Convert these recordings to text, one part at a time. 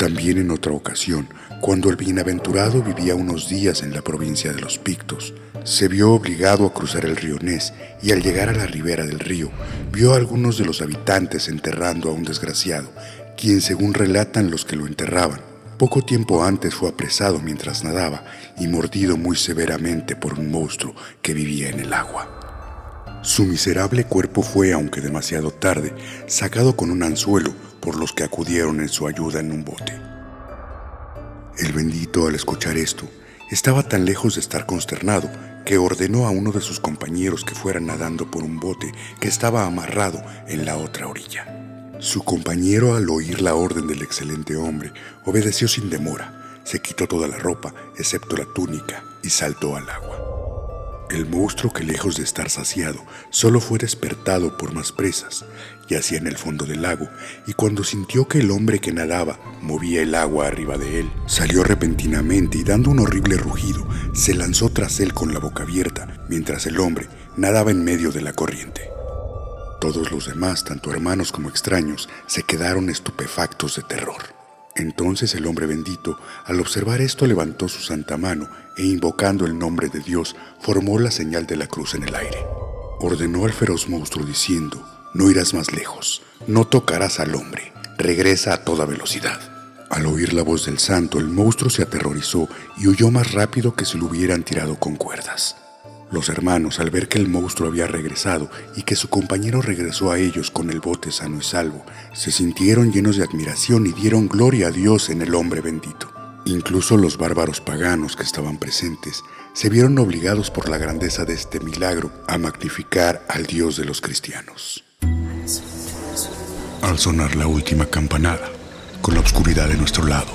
También en otra ocasión, cuando el bienaventurado vivía unos días en la provincia de los Pictos, se vio obligado a cruzar el río Ness y al llegar a la ribera del río, vio a algunos de los habitantes enterrando a un desgraciado, quien según relatan los que lo enterraban, poco tiempo antes fue apresado mientras nadaba y mordido muy severamente por un monstruo que vivía en el agua. Su miserable cuerpo fue, aunque demasiado tarde, sacado con un anzuelo por los que acudieron en su ayuda en un bote. El bendito, al escuchar esto, estaba tan lejos de estar consternado que ordenó a uno de sus compañeros que fuera nadando por un bote que estaba amarrado en la otra orilla. Su compañero, al oír la orden del excelente hombre, obedeció sin demora, se quitó toda la ropa, excepto la túnica, y saltó al agua. El monstruo, que lejos de estar saciado, solo fue despertado por más presas, yacía en el fondo del lago, y cuando sintió que el hombre que nadaba movía el agua arriba de él, salió repentinamente y dando un horrible rugido, se lanzó tras él con la boca abierta, mientras el hombre nadaba en medio de la corriente. Todos los demás, tanto hermanos como extraños, se quedaron estupefactos de terror. Entonces el hombre bendito, al observar esto, levantó su santa mano e invocando el nombre de Dios, formó la señal de la cruz en el aire. Ordenó al feroz monstruo diciendo: «No irás más lejos, no tocarás al hombre, regresa a toda velocidad». Al oír la voz del santo, el monstruo se aterrorizó y huyó más rápido que si lo hubieran tirado con cuerdas. Los hermanos, al ver que el monstruo había regresado y que su compañero regresó a ellos con el bote sano y salvo, se sintieron llenos de admiración y dieron gloria a Dios en el hombre bendito. Incluso los bárbaros paganos que estaban presentes se vieron obligados por la grandeza de este milagro a magnificar al Dios de los cristianos. Al sonar la última campanada, con la oscuridad de nuestro lado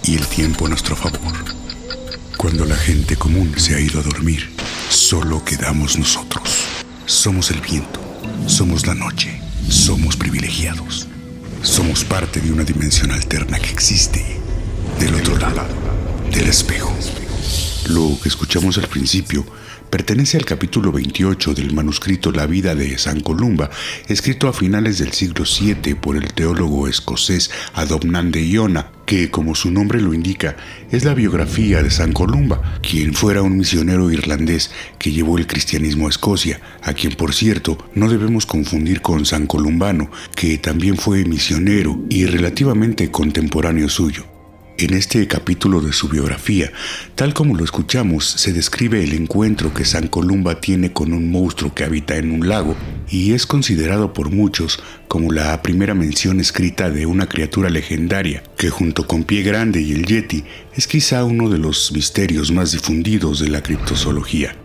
y el tiempo a nuestro favor, cuando la gente común se ha ido a dormir, solo quedamos nosotros. Somos el viento, somos la noche, somos privilegiados. Somos parte de una dimensión alterna que existe del otro lado del espejo. Lo que escuchamos al principio pertenece al capítulo 28 del manuscrito La vida de San Columba, escrito a finales del siglo VII por el teólogo escocés Adopnan de Iona, que, como su nombre lo indica, es la biografía de San Columba, quien fuera un misionero irlandés que llevó el cristianismo a Escocia, a quien, por cierto, no debemos confundir con San Columbano, que también fue misionero y relativamente contemporáneo suyo. En este capítulo de su biografía, tal como lo escuchamos, se describe el encuentro que San Columba tiene con un monstruo que habita en un lago y es considerado por muchos como la primera mención escrita de una criatura legendaria que, junto con Pie Grande y el Yeti, es quizá uno de los misterios más difundidos de la criptozoología.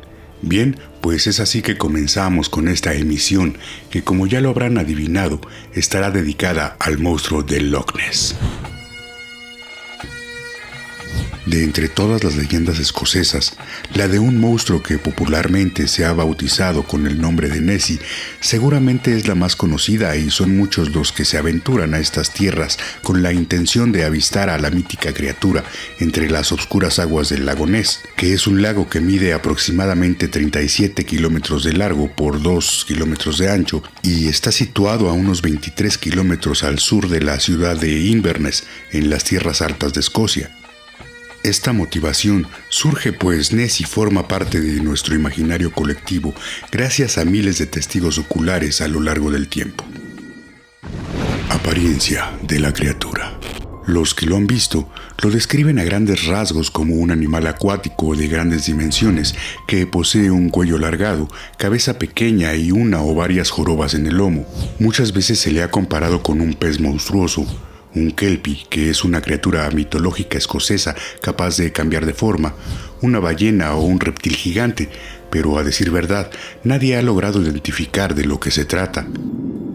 Bien, pues es así que comenzamos con esta emisión que, como ya lo habrán adivinado, estará dedicada al monstruo del Loch Ness. De entre todas las leyendas escocesas, la de un monstruo que popularmente se ha bautizado con el nombre de Nessie seguramente es la más conocida y son muchos los que se aventuran a estas tierras con la intención de avistar a la mítica criatura entre las oscuras aguas del lago Ness, que es un lago que mide aproximadamente 37 kilómetros de largo por 2 kilómetros de ancho y está situado a unos 23 kilómetros al sur de la ciudad de Inverness, en las tierras altas de Escocia. Esta motivación surge pues Nessie forma parte de nuestro imaginario colectivo gracias a miles de testigos oculares a lo largo del tiempo. Apariencia de la criatura. Los que lo han visto lo describen a grandes rasgos como un animal acuático de grandes dimensiones que posee un cuello alargado, cabeza pequeña y una o varias jorobas en el lomo. Muchas veces se le ha comparado con un pez monstruoso, un kelpie, que es una criatura mitológica escocesa capaz de cambiar de forma, una ballena o un reptil gigante, pero a decir verdad, nadie ha logrado identificar de lo que se trata.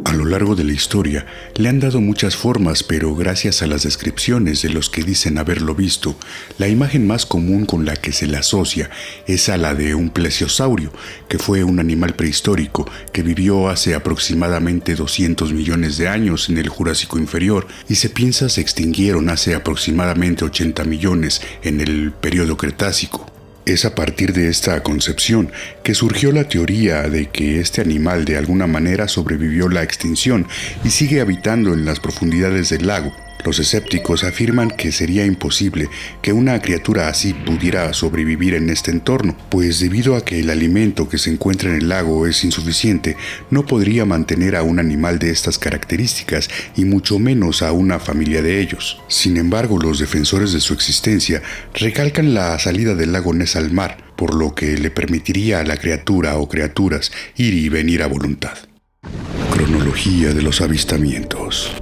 A lo largo de la historia le han dado muchas formas, pero gracias a las descripciones de los que dicen haberlo visto, la imagen más común con la que se le asocia es a la de un plesiosaurio, que fue un animal prehistórico que vivió hace aproximadamente 200 millones de años en el Jurásico inferior y se piensa se extinguieron hace aproximadamente 80 millones en el período Cretácico. Es a partir de esta concepción que surgió la teoría de que este animal de alguna manera sobrevivió la extinción y sigue habitando en las profundidades del lago. Los escépticos afirman que sería imposible que una criatura así pudiera sobrevivir en este entorno, pues debido a que el alimento que se encuentra en el lago es insuficiente, no podría mantener a un animal de estas características y mucho menos a una familia de ellos. Sin embargo, los defensores de su existencia recalcan la salida del lago Ness al mar, por lo que le permitiría a la criatura o criaturas ir y venir a voluntad. Cronología de los avistamientos.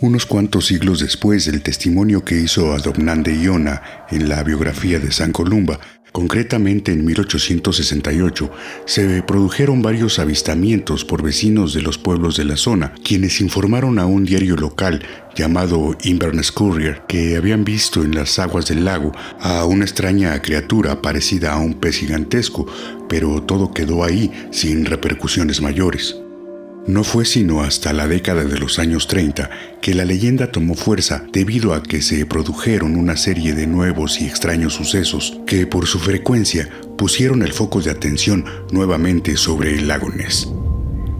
Unos cuantos siglos después del testimonio que hizo Adopnán de Iona en la biografía de San Columba, concretamente en 1868, se produjeron varios avistamientos por vecinos de los pueblos de la zona, quienes informaron a un diario local llamado Inverness Courier que habían visto en las aguas del lago a una extraña criatura parecida a un pez gigantesco, pero todo quedó ahí sin repercusiones mayores. No fue sino hasta la década de los años 30 que la leyenda tomó fuerza debido a que se produjeron una serie de nuevos y extraños sucesos que por su frecuencia pusieron el foco de atención nuevamente sobre el lago Ness.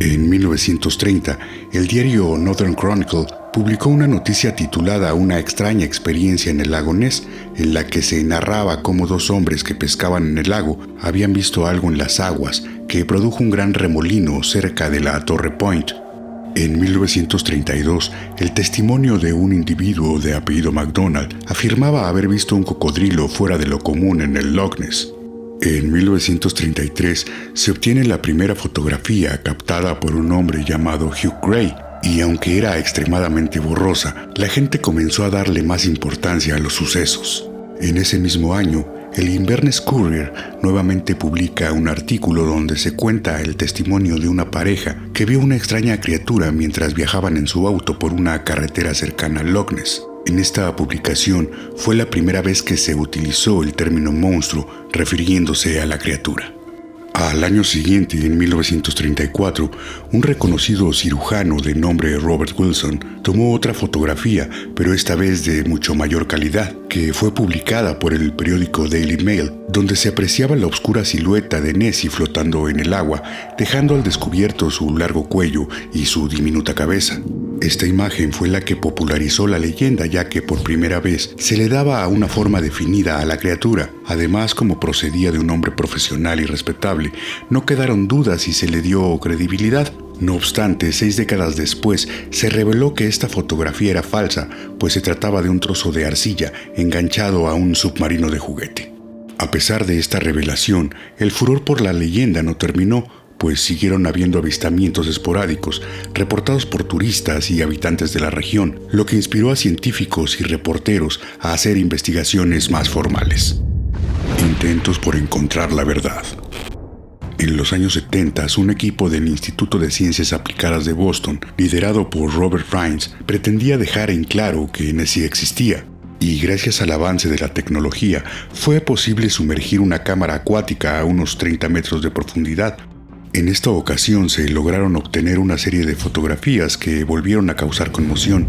En 1930, el diario Northern Chronicle publicó una noticia titulada Una extraña experiencia en el lago Ness, en la que se narraba cómo dos hombres que pescaban en el lago habían visto algo en las aguas que produjo un gran remolino cerca de la Torre Point. En 1932, el testimonio de un individuo de apellido MacDonald afirmaba haber visto un cocodrilo fuera de lo común en el Loch Ness. En 1933 se obtiene la primera fotografía captada por un hombre llamado Hugh Gray, y aunque era extremadamente borrosa, la gente comenzó a darle más importancia a los sucesos. En ese mismo año, el Inverness Courier nuevamente publica un artículo donde se cuenta el testimonio de una pareja que vio una extraña criatura mientras viajaban en su auto por una carretera cercana al Loch Ness. En esta publicación fue la primera vez que se utilizó el término monstruo refiriéndose a la criatura. Al año siguiente, en 1934, un reconocido cirujano de nombre Robert Wilson tomó otra fotografía, pero esta vez de mucho mayor calidad, que fue publicada por el periódico Daily Mail, donde se apreciaba la oscura silueta de Nessie flotando en el agua, dejando al descubierto su largo cuello y su diminuta cabeza. Esta imagen fue la que popularizó la leyenda, ya que por primera vez se le daba una forma definida a la criatura. Además, como procedía de un hombre profesional y respetable, no quedaron dudas y se le dio credibilidad. No obstante, 6 décadas después, se reveló que esta fotografía era falsa, pues se trataba de un trozo de arcilla enganchado a un submarino de juguete. A pesar de esta revelación, el furor por la leyenda no terminó, pues siguieron habiendo avistamientos esporádicos, reportados por turistas y habitantes de la región, lo que inspiró a científicos y reporteros a hacer investigaciones más formales. Intentos por encontrar la verdad. En los años 70, un equipo del Instituto de Ciencias Aplicadas de Boston, liderado por Robert Rines, pretendía dejar en claro que Nessie existía, y gracias al avance de la tecnología, fue posible sumergir una cámara acuática a unos 30 metros de profundidad. En esta ocasión se lograron obtener una serie de fotografías que volvieron a causar conmoción.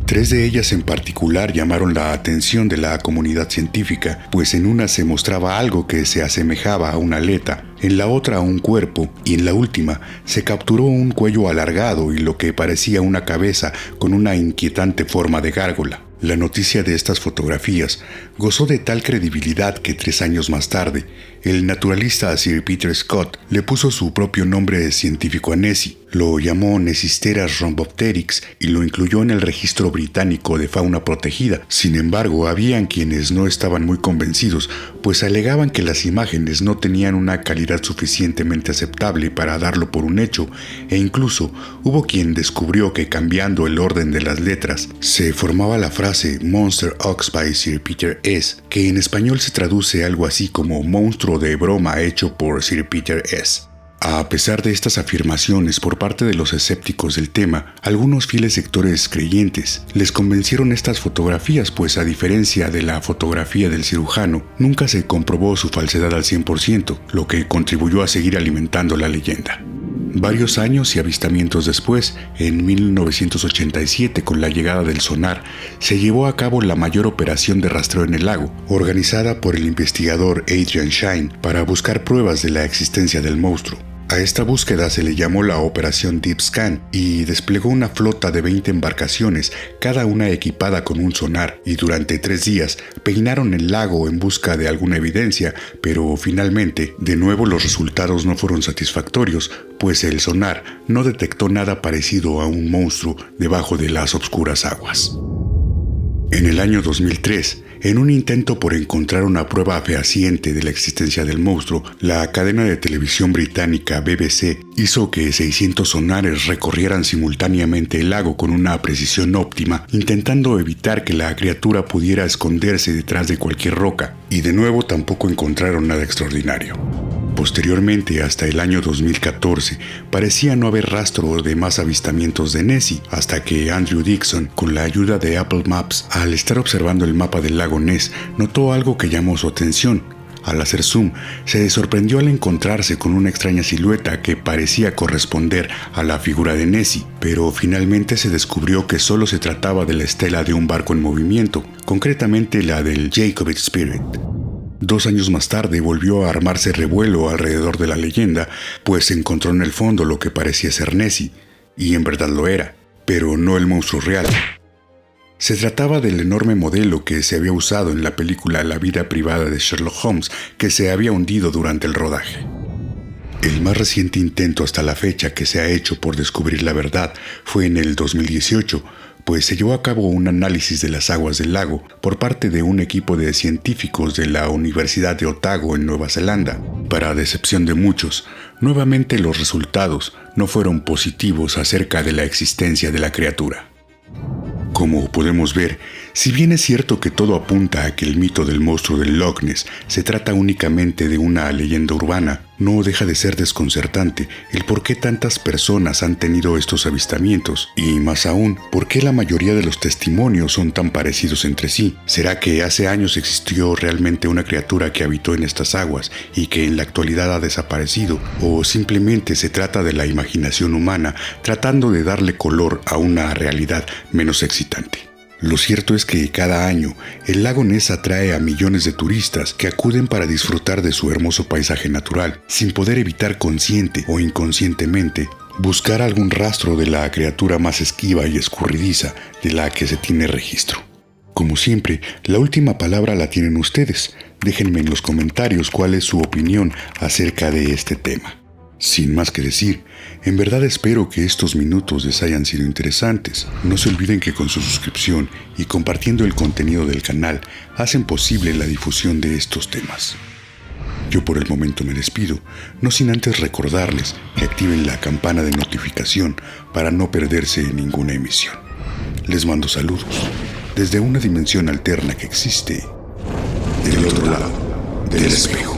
3 de ellas en particular llamaron la atención de la comunidad científica, pues en una se mostraba algo que se asemejaba a una aleta, en la otra a un cuerpo y en la última se capturó un cuello alargado y lo que parecía una cabeza con una inquietante forma de gárgola. La noticia de estas fotografías gozó de tal credibilidad que 3 años más tarde, el naturalista Sir Peter Scott le puso su propio nombre científico a Nessie, lo llamó Nessisteras rhombopteryx y lo incluyó en el registro británico de fauna protegida. Sin embargo, habían quienes no estaban muy convencidos, pues alegaban que las imágenes no tenían una calidad suficientemente aceptable para darlo por un hecho, e incluso hubo quien descubrió que cambiando el orden de las letras se formaba la frase Monster Ox by Sir Peter S., que en español se traduce algo así como monstruo de broma hecho por Sir Peter S. A pesar de estas afirmaciones por parte de los escépticos del tema, algunos fieles sectores creyentes les convencieron estas fotografías, pues a diferencia de la fotografía del cirujano, nunca se comprobó su falsedad al 100%, lo que contribuyó a seguir alimentando la leyenda. Varios años y avistamientos después, en 1987, con la llegada del sonar, se llevó a cabo la mayor operación de rastreo en el lago, organizada por el investigador Adrian Shine para buscar pruebas de la existencia del monstruo. A esta búsqueda se le llamó la Operación Deep Scan y desplegó una flota de 20 embarcaciones, cada una equipada con un sonar, y durante 3 días peinaron el lago en busca de alguna evidencia, pero finalmente, de nuevo los resultados no fueron satisfactorios, pues el sonar no detectó nada parecido a un monstruo debajo de las oscuras aguas. En el año 2003, en un intento por encontrar una prueba fehaciente de la existencia del monstruo, la cadena de televisión británica BBC hizo que 600 sonares recorrieran simultáneamente el lago con una precisión óptima, intentando evitar que la criatura pudiera esconderse detrás de cualquier roca, y de nuevo tampoco encontraron nada extraordinario. Posteriormente, hasta el año 2014, parecía no haber rastro de más avistamientos de Nessie, hasta que Andrew Dixon, con la ayuda de Apple Maps, al estar observando el mapa del lago Ness, notó algo que llamó su atención. Al hacer zoom, se sorprendió al encontrarse con una extraña silueta que parecía corresponder a la figura de Nessie, pero finalmente se descubrió que solo se trataba de la estela de un barco en movimiento, concretamente la del Jacobite Spirit. 2 años más tarde volvió a armarse revuelo alrededor de la leyenda, pues se encontró en el fondo lo que parecía ser Nessie, y en verdad lo era, pero no el monstruo real. Se trataba del enorme modelo que se había usado en la película La vida privada de Sherlock Holmes, que se había hundido durante el rodaje. El más reciente intento hasta la fecha que se ha hecho por descubrir la verdad fue en el 2018, pues se llevó a cabo un análisis de las aguas del lago por parte de un equipo de científicos de la Universidad de Otago en Nueva Zelanda. Para decepción de muchos, nuevamente los resultados no fueron positivos acerca de la existencia de la criatura. Como podemos ver, si bien es cierto que todo apunta a que el mito del monstruo del Loch Ness se trata únicamente de una leyenda urbana, no deja de ser desconcertante el por qué tantas personas han tenido estos avistamientos y, más aún, por qué la mayoría de los testimonios son tan parecidos entre sí. ¿Será que hace años existió realmente una criatura que habitó en estas aguas y que en la actualidad ha desaparecido? ¿O simplemente se trata de la imaginación humana tratando de darle color a una realidad menos excitante? Lo cierto es que cada año el lago Ness atrae a millones de turistas que acuden para disfrutar de su hermoso paisaje natural, sin poder evitar consciente o inconscientemente buscar algún rastro de la criatura más esquiva y escurridiza de la que se tiene registro. Como siempre, la última palabra la tienen ustedes. Déjenme en los comentarios cuál es su opinión acerca de este tema. Sin más que decir, en verdad espero que estos minutos les hayan sido interesantes. No se olviden que con su suscripción y compartiendo el contenido del canal hacen posible la difusión de estos temas. Yo por el momento me despido, no sin antes recordarles que activen la campana de notificación para no perderse ninguna emisión. Les mando saludos desde una dimensión alterna que existe del otro lado del espejo.